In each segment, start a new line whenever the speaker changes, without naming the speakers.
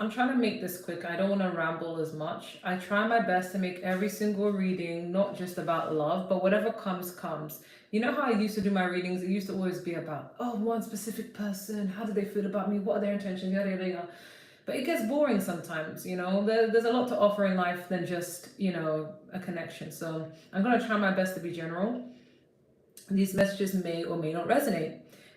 I'm trying to make this quick. I don't want to ramble as much. I try my best to make every single reading not just about love, but whatever comes, comes. You know how I used to do my readings? It used to always be about, oh, one specific person. How do they feel about me? What are their intentions? Yada, yada, yada. But it gets boring sometimes, you know? There's a lot to offer in life than just, a connection. So I'm going to try my best to be general. These messages may or may not resonate.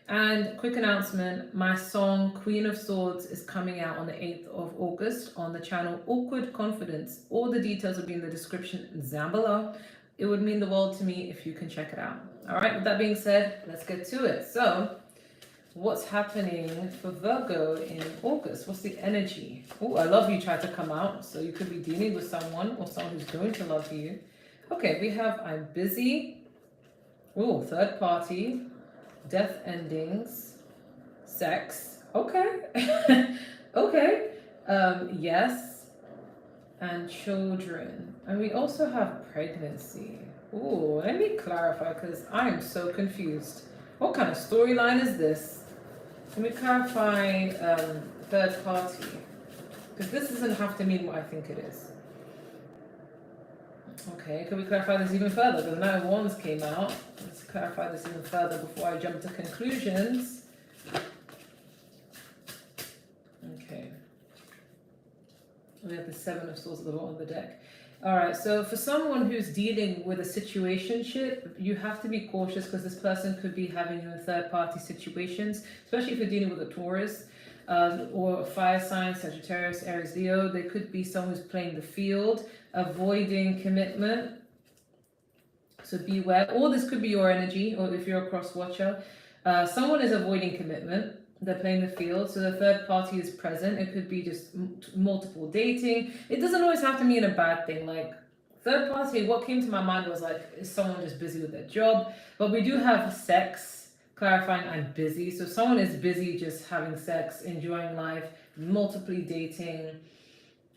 And quick announcement, my song Queen of Swords is coming out on the 8th of August on the channel Awkward Confidence. All the details will be in the description down below. It would mean the world to me if you can check it out. All right, with that being said, let's get to it. So, what's happening for Virgo in August? What's the energy? Oh, I love you tried to come out. So you could be dealing with someone or someone who's going to love you. Okay, we have I'm busy. Oh, third party. Death endings, sex, okay, okay, yes, and children. And we also have pregnancy. Ooh, let me clarify because I am so confused. What kind of storyline is this? Let me clarify third party because this doesn't have to mean what I think it is. Okay, can we clarify this even further? Because now Wands came out. Let's clarify this even further before I jump to conclusions. Okay. We have the Seven of Swords at the bottom of the deck. All right, so for someone who's dealing with a situationship, you have to be cautious because this person could be having you in third-party situations, especially if you're dealing with a Taurus or a fire sign, Sagittarius, Aries, Leo. They could be someone who's playing the field, avoiding commitment. So beware. Or this could be your energy, or if you're a cross watcher. Someone is avoiding commitment. They're playing the field, so the third party is present. It could be just multiple dating. It doesn't always have to mean a bad thing. Like third party, what came to my mind was like, is someone just busy with their job? But we do have sex, clarifying I'm busy. So someone is busy just having sex, enjoying life, multiply dating.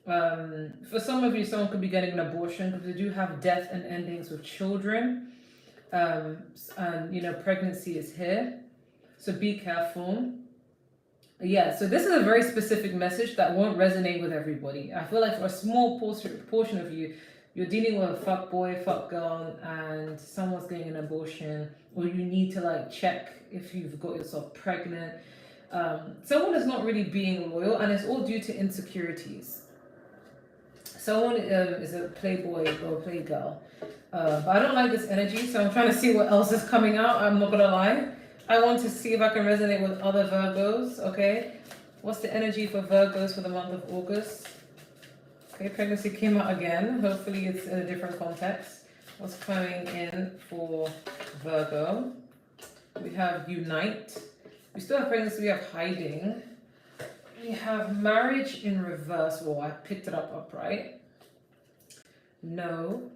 For some of you, someone could be getting an abortion because we do have death and endings with children. And pregnancy is here. So be careful. Yeah, so this is a very specific message that won't resonate with everybody. I feel like for a small portion of you, you're dealing with a fuck boy, fuck girl, and someone's getting an abortion, or you need to like check if you've got yourself pregnant. Someone is not really being loyal, and it's all due to insecurities. Someone is a playboy or a playgirl. But I don't like this energy, so I'm trying to see what else is coming out. I'm not gonna lie. I want to see if I can resonate with other Virgos, okay? What's the energy for Virgos for the month of August? Okay, pregnancy came out again. Hopefully it's in a different context. What's coming in for Virgo? We have unite. We still have pregnancy, we have hiding. We have marriage in reverse. Well, I picked it up upright. No.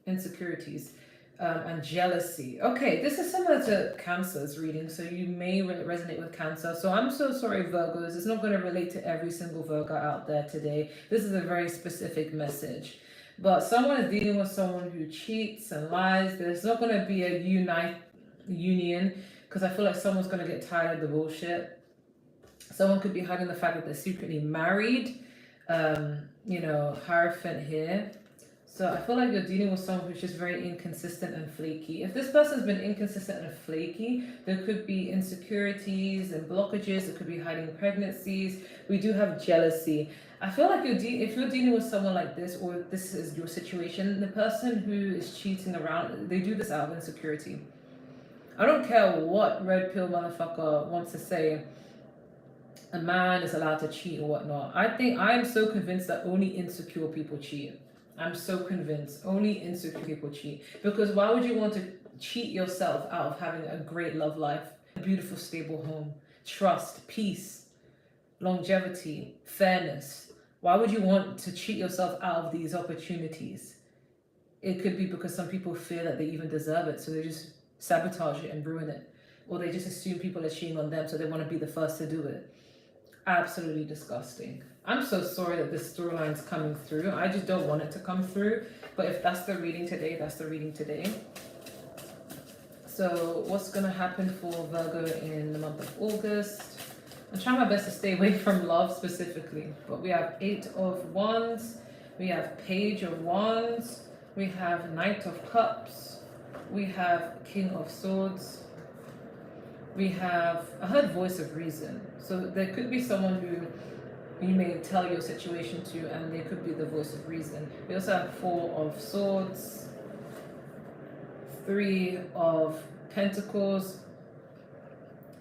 Insecurities. And jealousy. Okay, this is similar to Cancer's reading, so you may resonate with Cancer. So I'm so sorry, Virgos. It's not going to relate to every single Virgo out there today. This is a very specific message. But someone is dealing with someone who cheats and lies. There's not going to be a union because I feel like someone's going to get tired of the bullshit. Someone could be hiding the fact that they're secretly married. Hierophant here. So I feel like you're dealing with someone who's just very inconsistent and flaky. If this person's been inconsistent and flaky, there could be insecurities and blockages. It could be hiding pregnancies. We do have jealousy. I feel like if you're dealing with someone like this, or this is your situation, the person who is cheating around, they do this out of insecurity. I don't care what red pill motherfucker wants to say. A man is allowed to cheat or whatnot. I am so convinced that only insecure people cheat. I'm so convinced only insecure people cheat. Because why would you want to cheat yourself out of having a great love life, a beautiful, stable home, trust, peace, longevity, fairness? Why would you want to cheat yourself out of these opportunities? It could be because some people fear that they even deserve it, so they just sabotage it and ruin it. Or they just assume people are cheating on them, so they want to be the first to do it. Absolutely disgusting. I'm so sorry that this storyline's coming through. I just don't want it to come through. But if that's the reading today, that's the reading today. So what's going to happen for Virgo in the month of August? I'm trying my best to stay away from love specifically. But we have 8 of Wands, we have Page of Wands, we have Knight of Cups, we have King of Swords, we have, I heard Voice of Reason. So there could be someone who you may tell your situation to, and they could be the voice of reason. We also have 4 of Swords, 3 of Pentacles,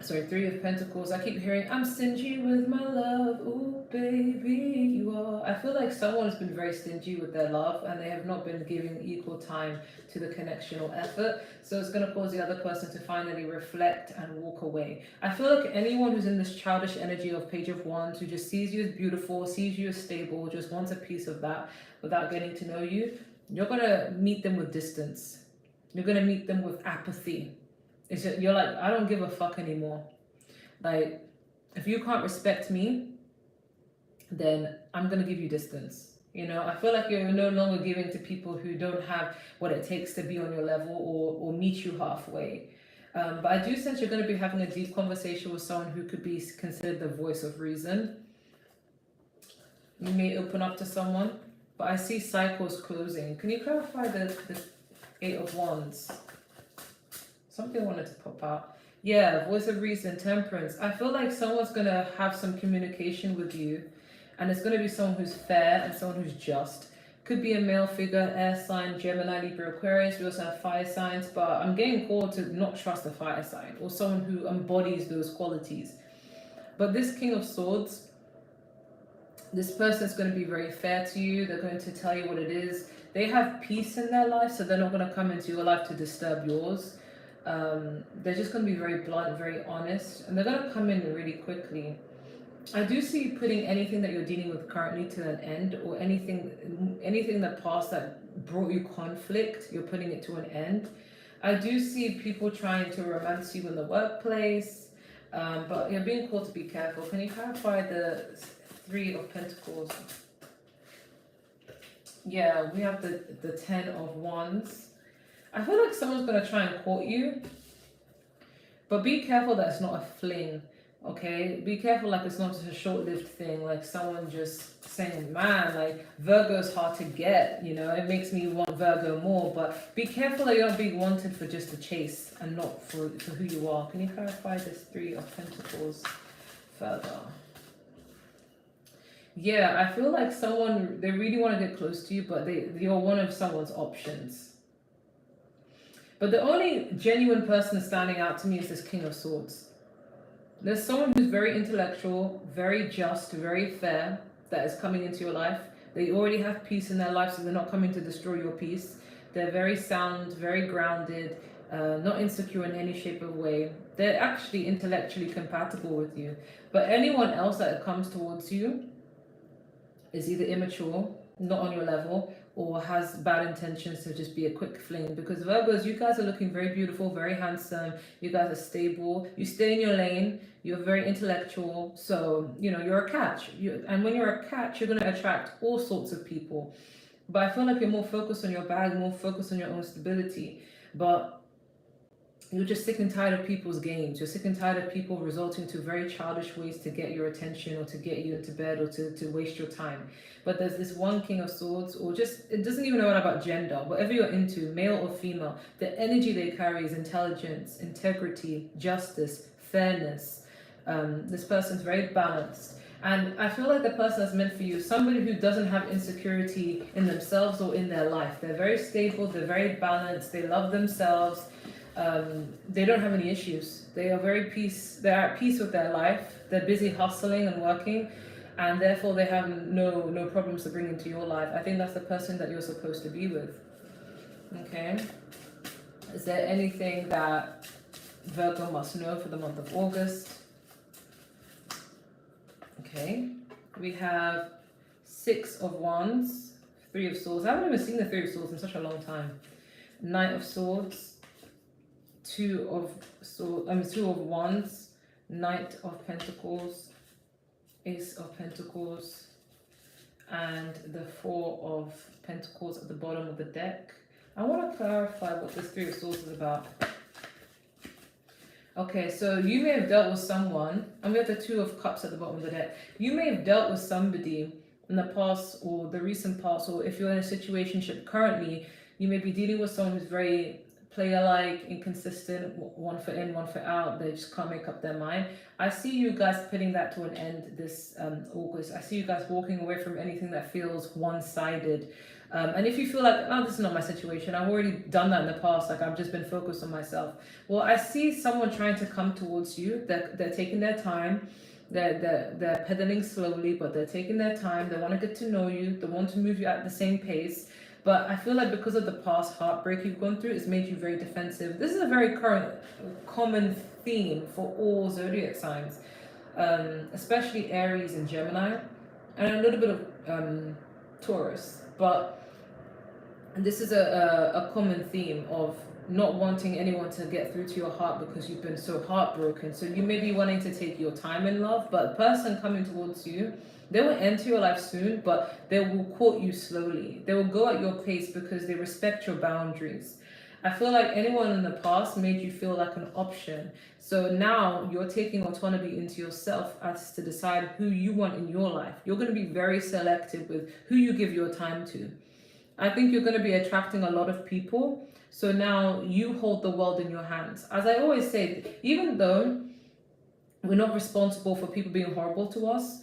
sorry, 3 of Pentacles. I keep hearing, I'm stingy with my love, ooh baby, you are. I feel like someone has been very stingy with their love and they have not been giving equal time to the connection or effort. So it's going to cause the other person to finally reflect and walk away. I feel like anyone who's in this childish energy of Page of Wands, who just sees you as beautiful, sees you as stable, just wants a piece of that without getting to know you, you're going to meet them with distance. You're going to meet them with apathy. It's just, you're like, I don't give a fuck anymore. Like, if you can't respect me, then I'm going to give you distance. You know, I feel like you're no longer giving to people who don't have what it takes to be on your level or meet you halfway. But I do sense you're going to be having a deep conversation with someone who could be considered the voice of reason. You may open up to someone, but I see cycles closing. Can you clarify the 8 of Wands? Something wanted to pop out. Yeah, voice of reason, temperance. I feel like someone's going to have some communication with you, and it's going to be someone who's fair and someone who's just. Could be a male figure, air sign, Gemini, Libra, Aquarius. We also have fire signs, but I'm getting called to not trust a fire sign or someone who embodies those qualities. But this King of Swords, this person is going to be very fair to you. They're going to tell you what it is. They have peace in their life, so they're not going to come into your life to disturb yours. They're just going to be very blunt, very honest, and they're going to come in really quickly. I do see you putting anything that you're dealing with currently to an end, or anything in the past that brought you conflict, you're putting it to an end. I do see people trying to romance you in the workplace, but you're being called to be careful. Can you clarify the 3 of Pentacles? Yeah, we have the 10 of Wands. I feel like someone's going to try and court you, but be careful that it's not a fling, okay? Be careful like it's not just a short-lived thing, like someone just saying, man, like Virgo's hard to get, you know, it makes me want Virgo more, but be careful that you're not being wanted for just the chase and not for who you are. Can you clarify this 3 of Pentacles further? Yeah, I feel like someone, they really want to get close to you, but you're one of someone's options. But the only genuine person standing out to me is this King of Swords. There's someone who's very intellectual, very just, very fair, that is coming into your life. They already have peace in their life, so they're not coming to destroy your peace. They're very sound, very grounded, not insecure in any shape or way. They're actually intellectually compatible with you. But anyone else that comes towards you is either immature, not on your level, or has bad intentions to just be a quick fling. Because Virgos, you guys are looking very beautiful, very handsome. You guys are stable. You stay in your lane. You're very intellectual. So, you know, you're a catch. And when you're a catch, you're going to attract all sorts of people. But I feel like you're more focused on your bag, more focused on your own stability. But you're just sick and tired of people's games. You're sick and tired of people resorting to very childish ways to get your attention or to get you into bed or to waste your time. But there's this one King of Swords, or just, it doesn't even know about gender, whatever you're into, male or female, the energy they carry is intelligence, integrity, justice, fairness. This person's very balanced. And I feel like the person that's meant for you is somebody who doesn't have insecurity in themselves or in their life. They're very stable, they're very balanced, they love themselves. They don't have any issues. They're at peace with their life. They're busy hustling and working, and therefore they have no problems to bring into your life. I think that's the person that you're supposed to be with. Okay. Is there anything that Virgo must know for the month of August? Okay. We have 6 of Wands, 3 of Swords. I haven't even seen the 3 of Swords in such a long time. Knight of Swords, 2 of Wands, Knight of Pentacles, Ace of Pentacles, and the 4 of Pentacles at the bottom of the deck. I want to clarify what this 3 of Swords is about. Okay, so you may have dealt with someone, and we have the Two of Cups at the bottom of the deck. You may have dealt with somebody in the past or the recent past, or if you're in a situationship currently, you may be dealing with someone who's very player-like, inconsistent, one foot in, one foot out. They just can't make up their mind. I see you guys putting that to an end this August. I see you guys walking away from anything that feels one-sided. And if you feel like, oh, this is not my situation, I've already done that in the past, like I've just been focused on myself. Well, I see someone trying to come towards you. They're taking their time. They're pedaling slowly, but they're taking their time. They want to get to know you. They want to move you at the same pace. But I feel like because of the past heartbreak you've gone through, it's made you very defensive. This is a very current, common theme for all zodiac signs, especially Aries and Gemini, and a little bit of Taurus. But this is a common theme of not wanting anyone to get through to your heart because you've been so heartbroken. So you may be wanting to take your time in love, but the person coming towards you, they will enter your life soon, but they will court you slowly. They will go at your pace because they respect your boundaries. I feel like anyone in the past made you feel like an option. So now you're taking autonomy into yourself as to decide who you want in your life. You're going to be very selective with who you give your time to. I think you're going to be attracting a lot of people. So now you hold the world in your hands. As I always say, even though we're not responsible for people being horrible to us,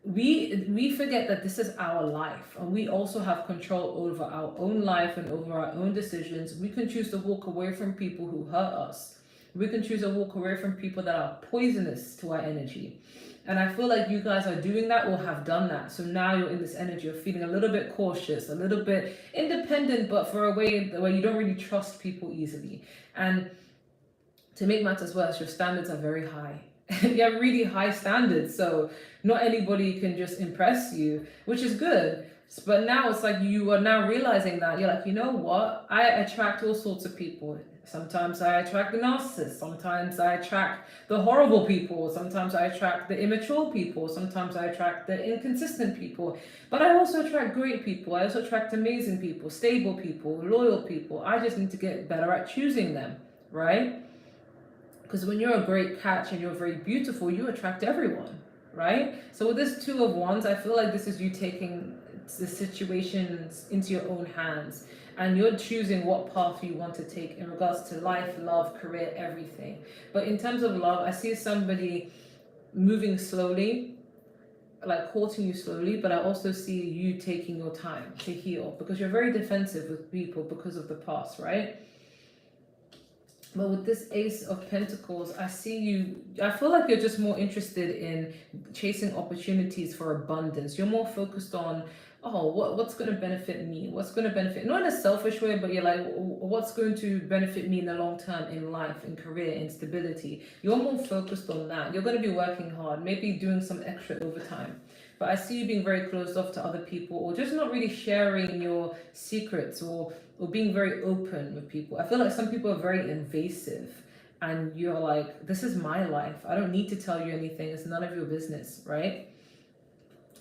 we forget that this is our life, and we also have control over our own life and over our own decisions. We can choose to walk away from people who hurt us. We can choose to walk away from people that are poisonous to our energy. And I feel like you guys are doing that or have done that. So now you're in this energy of feeling a little bit cautious, a little bit independent, but for a way where you don't really trust people easily. And to make matters worse, your standards are very high. You have really high standards. So not anybody can just impress you, which is good. But now it's like you are now realizing that you're like, you know what? I attract all sorts of people. Sometimes I attract the narcissists. Sometimes I attract the horrible people. Sometimes I attract the immature people. Sometimes I attract the inconsistent people. But I also attract great people. I also attract amazing people, stable people, loyal people. I just need to get better at choosing them, right? Because when you're a great catch and you're very beautiful, you attract everyone, right? So with this Two of Wands, I feel like this is you taking the situations into your own hands, and you're choosing what path you want to take in regards to life, love, career, everything. But in terms of love, I see somebody moving slowly, like courting you slowly, but I also see you taking your time to heal because you're very defensive with people because of the past, right? But with this Ace of Pentacles, I feel like you're just more interested in chasing opportunities for abundance. You're more focused on, oh, what's going to benefit me? What's going to benefit, not in a selfish way, but you're like, what's going to benefit me in the long term in life, in career, in stability? You're more focused on that. You're going to be working hard, maybe doing some extra overtime. But I see you being very closed off to other people, or just not really sharing your secrets, or being very open with people. I feel like some people are very invasive, and you're like, this is my life. I don't need to tell you anything. It's none of your business, right?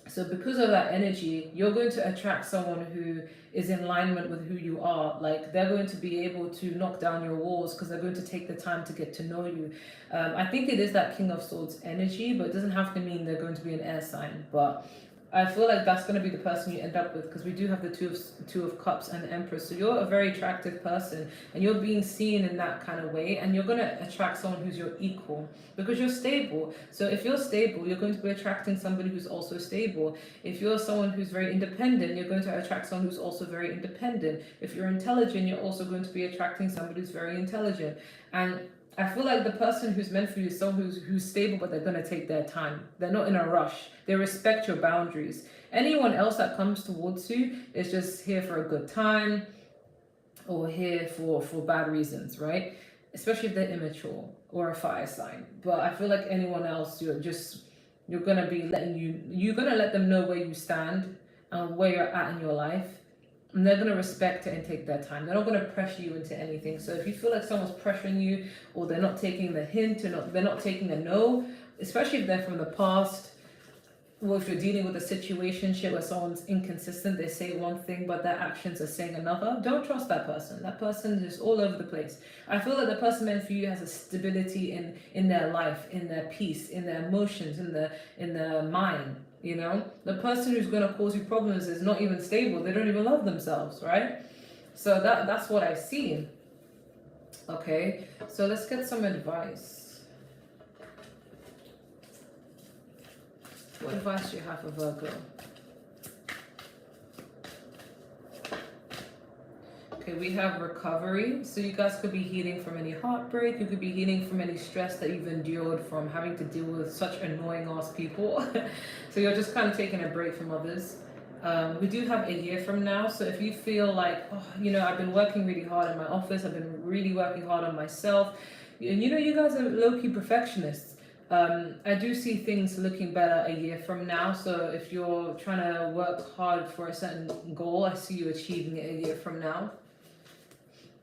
So because of that energy, you're going to attract someone who is in alignment with who you are. Like, they're going to be able to knock down your walls because they're going to take the time to get to know you. I think it is that King of Swords energy, but it doesn't have to mean they're going to be an air sign. But I feel like that's going to be the person you end up with, because we do have the two of Cups and the Empress. So you're a very attractive person, and you're being seen in that kind of way, and you're going to attract someone who's your equal because you're stable. So if you're stable, you're going to be attracting somebody who's also stable. If you're someone who's very independent, you're going to attract someone who's also very independent. If you're intelligent, you're also going to be attracting somebody who's very intelligent. And I feel like the person who's meant for you is someone who's stable, but they're going to take their time. They're not in a rush. They respect your boundaries. Anyone else that comes towards you is just here for a good time, or here for bad reasons, right? Especially if they're immature or a fire sign. But I feel like anyone else, you're going to be you're going to let them know where you stand and where you're at in your life. And they're going to respect it and take their time. They're not going to pressure you into anything. So if you feel like someone's pressuring you, or they're not taking the hint, or they're not taking the no, especially if they're from the past, well, if you're dealing with a situationship where someone's inconsistent, they say one thing but their actions are saying another, don't trust that person. That person is all over the place. I feel that the person meant for you has a stability in their life, in their peace, in their emotions, in their mind. You know, the person who's going to cause you problems is not even stable. They don't even love themselves, right? So that's what I see. Okay, so let's get some advice. What advice do you have for Virgo? Okay, we have recovery. So you guys could be healing from any heartbreak. You could be healing from any stress that you've endured from having to deal with such annoying ass people. So you're just kind of taking a break from others. We do have a year from now. So if you feel like, oh, you know, I've been working really hard in my office. I've been really working hard on myself. And you know, you guys are low-key perfectionists. I do see things looking better a year from now. So if you're trying to work hard for a certain goal, I see you achieving it a year from now.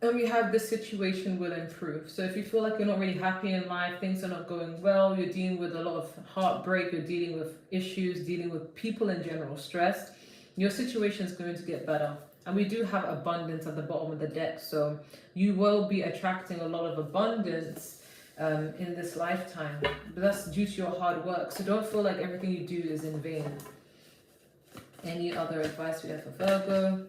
And we have this situation will improve. So if you feel like you're not really happy in life, things are not going well, you're dealing with a lot of heartbreak, you're dealing with issues, dealing with people in general, stress, your situation is going to get better. And we do have abundance at the bottom of the deck. So you will be attracting a lot of abundance in this lifetime. But that's due to your hard work. So don't feel like everything you do is in vain. Any other advice we have for Virgo?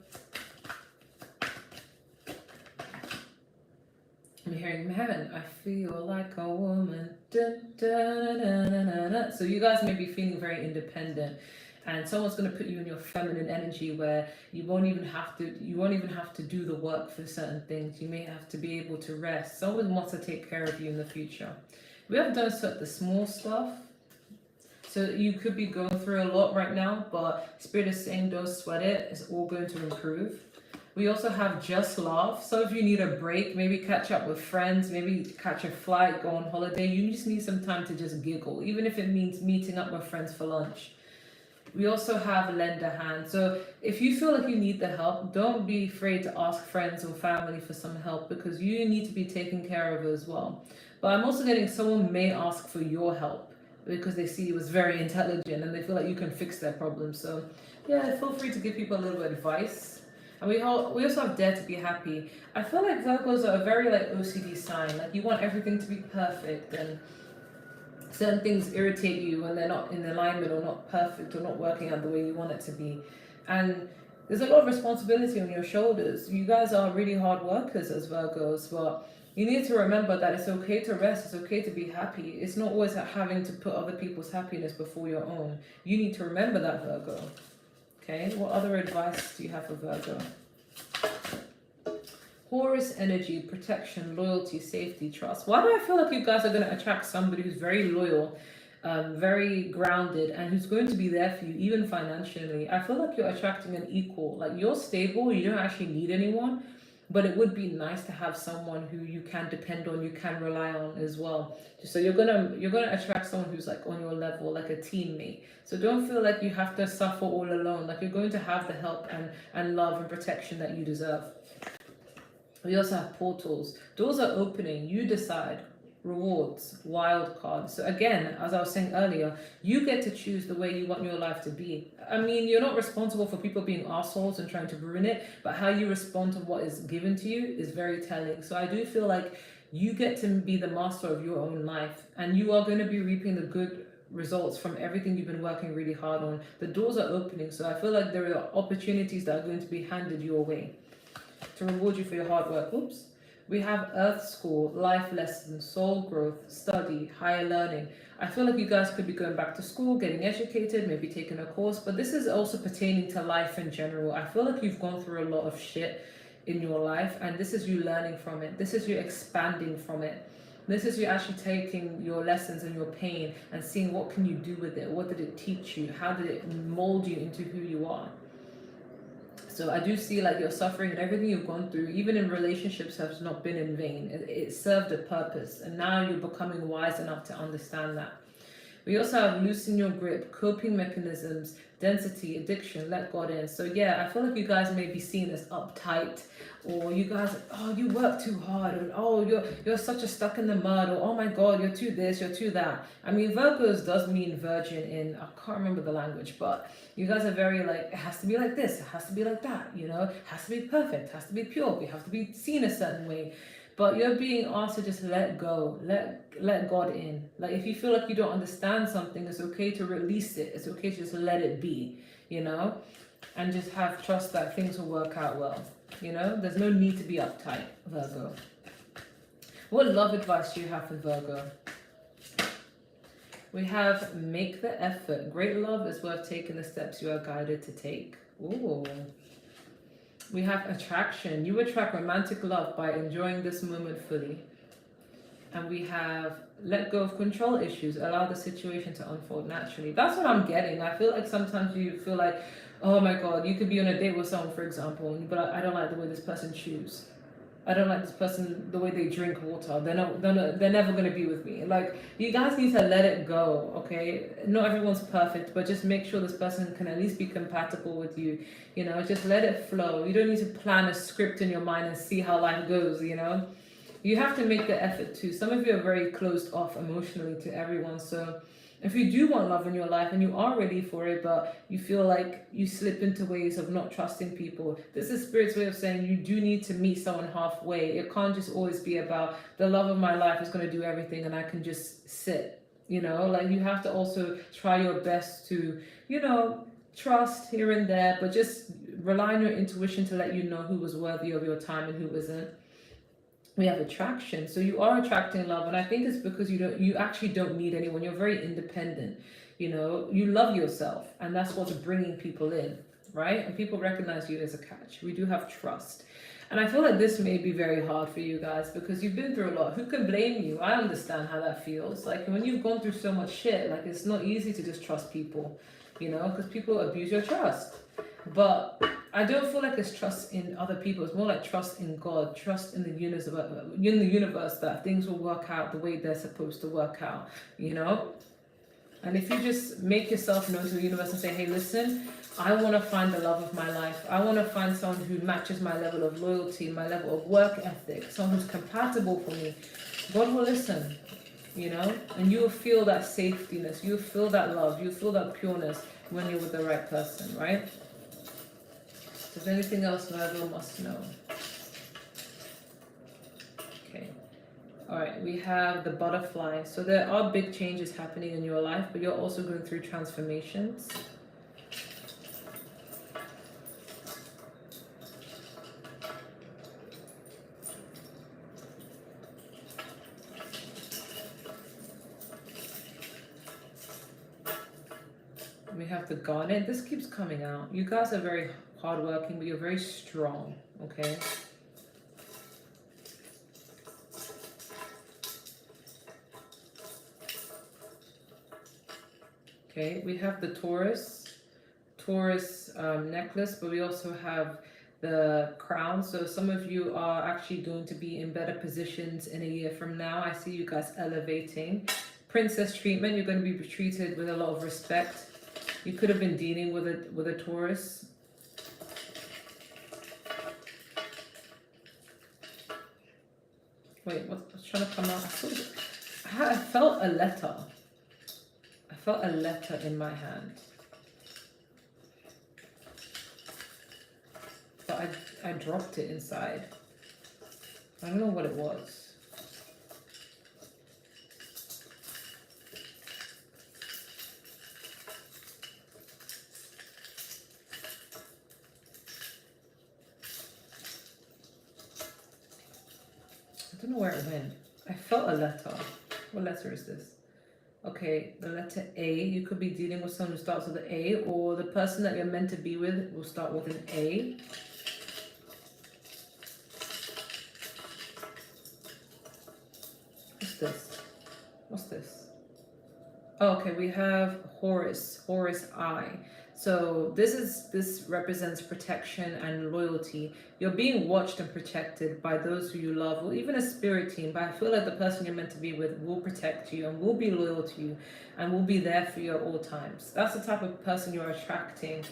I'm hearing, man, I feel like a woman. Dun, dun, dun, dun, dun, dun. So you guys may be feeling very independent, and someone's going to put you in your feminine energy where you won't even have to do the work for certain things. You may have to be able to rest. Someone wants to take care of you in the future. We have done sort of the small stuff. So you could be going through a lot right now, but Spirit is saying don't sweat it. It's all going to improve. We also have just laugh. So if you need a break, maybe catch up with friends, maybe catch a flight, go on holiday. You just need some time to just giggle, even if it means meeting up with friends for lunch. We also have lend a hand. So if you feel like you need the help, don't be afraid to ask friends or family for some help, because you need to be taken care of as well. But I'm also getting someone may ask for your help because they see you as very intelligent and they feel like you can fix their problems. So yeah, feel free to give people a little advice. And we also have dare to be happy. I feel like Virgos are a very like OCD sign. Like you want everything to be perfect, and certain things irritate you when they're not in alignment or not perfect or not working out the way you want it to be. And there's a lot of responsibility on your shoulders. You guys are really hard workers as Virgos, but you need to remember that it's okay to rest, it's okay to be happy. It's not always having to put other people's happiness before your own. You need to remember that, Virgo. Okay, what other advice do you have for Virgo? Horus energy, protection, loyalty, safety, trust. Why do I feel like you guys are going to attract somebody who's very loyal, very grounded, and who's going to be there for you, even financially? I feel like you're attracting an equal. Like you're stable, you don't actually need anyone, but it would be nice to have someone who you can depend on, you can rely on as well. So you're gonna attract someone who's like on your level, like a teammate. So don't feel like you have to suffer all alone. Like you're going to have the help and love and protection that you deserve. We also have portals. Doors are opening. You decide. Rewards, wild cards. So again, as I was saying earlier, you get to choose the way you want your life to be. I mean, you're not responsible for people being assholes and trying to ruin it, but how you respond to what is given to you is very telling. So I do feel like you get to be the master of your own life, and you are going to be reaping the good results from everything you've been working really hard on. The doors are opening, so I feel like there are opportunities that are going to be handed your way to reward you for your hard work. Oops. We have Earth School, life lessons, soul growth, study, higher learning. I feel like you guys could be going back to school, getting educated, maybe taking a course, but this is also pertaining to life in general. I feel like you've gone through a lot of shit in your life, and this is you learning from it. This is you expanding from it. This is you actually taking your lessons and your pain and seeing what can you do with it. What did it teach you? How did it mold you into who you are? So I do see like your suffering and everything you've gone through, even in relationships, has not been in vain. It served a purpose, and now you're becoming wise enough to understand that. We also have loosen your grip, coping mechanisms, density, addiction, let God in. So yeah, I feel like you guys may be seen as uptight, or you guys, oh, you work too hard, or oh, you're such a stuck in the mud, or oh my God, you're too this, you're too that. I mean, Virgos does mean virgin in, I can't remember the language, but you guys are very like, it has to be like this, it has to be like that, you know, it has to be perfect, it has to be pure, we have to be seen a certain way. But you're being asked to just let go, let God in. Like if you feel like you don't understand something, it's okay to release it. It's okay to just let it be, you know, and just have trust that things will work out well. You know, there's no need to be uptight, Virgo. What love advice do you have for Virgo? We have make the effort. Great love is worth taking the steps you are guided to take. Ooh. We have attraction. You attract romantic love by enjoying this moment fully. And we have let go of control issues. Allow the situation to unfold naturally. That's what I'm getting. I feel like sometimes you feel like, oh my God, you could be on a date with someone, for example, but I don't like the way this person chews. I don't like this person, the way they drink water. They're never going to be with me. Like, you guys need to let it go, okay? Not everyone's perfect, but just make sure this person can at least be compatible with you. You know, just let it flow. You don't need to plan a script in your mind and see how life goes, you know? You have to make the effort too. Some of you are very closed off emotionally to everyone, so if you do want love in your life and you are ready for it, but you feel like you slip into ways of not trusting people, this is Spirit's way of saying you do need to meet someone halfway. It can't just always be about the love of my life is going to do everything and I can just sit. You know, like you have to also try your best to, you know, trust here and there, but just rely on your intuition to let you know who was worthy of your time and who isn't. We have attraction, so you are attracting love, and I think it's because you actually don't need anyone. You're very independent, you know, you love yourself, and that's what's bringing people in, right? And people recognize you as a catch. We do have trust, and I feel like this may be very hard for you guys because you've been through a lot. Who can blame you? I understand how that feels. Like when you've gone through so much shit, like it's not easy to just trust people, you know, because people abuse your trust. But I don't feel like it's trust in other people. It's more like trust in God, trust in the universe that things will work out the way they're supposed to work out, you know? And if you just make yourself known to the universe and say, hey, listen, I want to find the love of my life. I want to find someone who matches my level of loyalty, my level of work ethic, someone who's compatible for me. God will listen, you know? And you will feel that safetyness. You'll feel that love. You'll feel that pureness when you're with the right person, right? Is there anything else Virgo must know? Okay. All right, we have the butterfly. So there are big changes happening in your life, but you're also going through transformations. We have the garnet. This keeps coming out. You guys are very hardworking, but you're very strong, okay? Okay, we have the Taurus necklace, but we also have the crown. So some of you are actually going to be in better positions in a year from now. I see you guys elevating. Princess treatment, you're going to be treated with a lot of respect. You could have been dealing with a Taurus. Wait, what's trying to come out? I felt a letter. I felt a letter in my hand. But I dropped it inside. I don't know what it was. I don't know where it went. I felt a letter. What letter is this? Okay, the letter A. You could be dealing with someone who starts with an A, or the person that you're meant to be with will start with an A. What's this? What's this? Oh, okay, we have Horus I. So this represents protection and loyalty. You're being watched and protected by those who you love, or even a spirit team. But I feel like the person you're meant to be with will protect you and will be loyal to you and will be there for you at all times. That's the type of person you're attracting.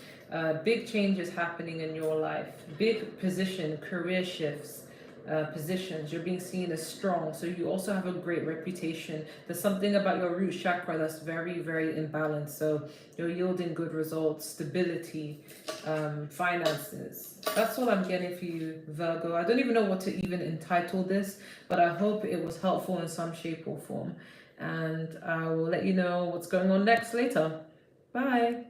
Big changes happening in your life, big position, career shifts, positions. You're being seen as strong, so you also have a great reputation. There's something about your root chakra that's very, very imbalanced. So you're yielding good results, stability, finances. That's all I'm getting for you, Virgo. I don't even know what to even entitle this, but I hope it was helpful in some shape or form. And I will let you know what's going on next later. Bye.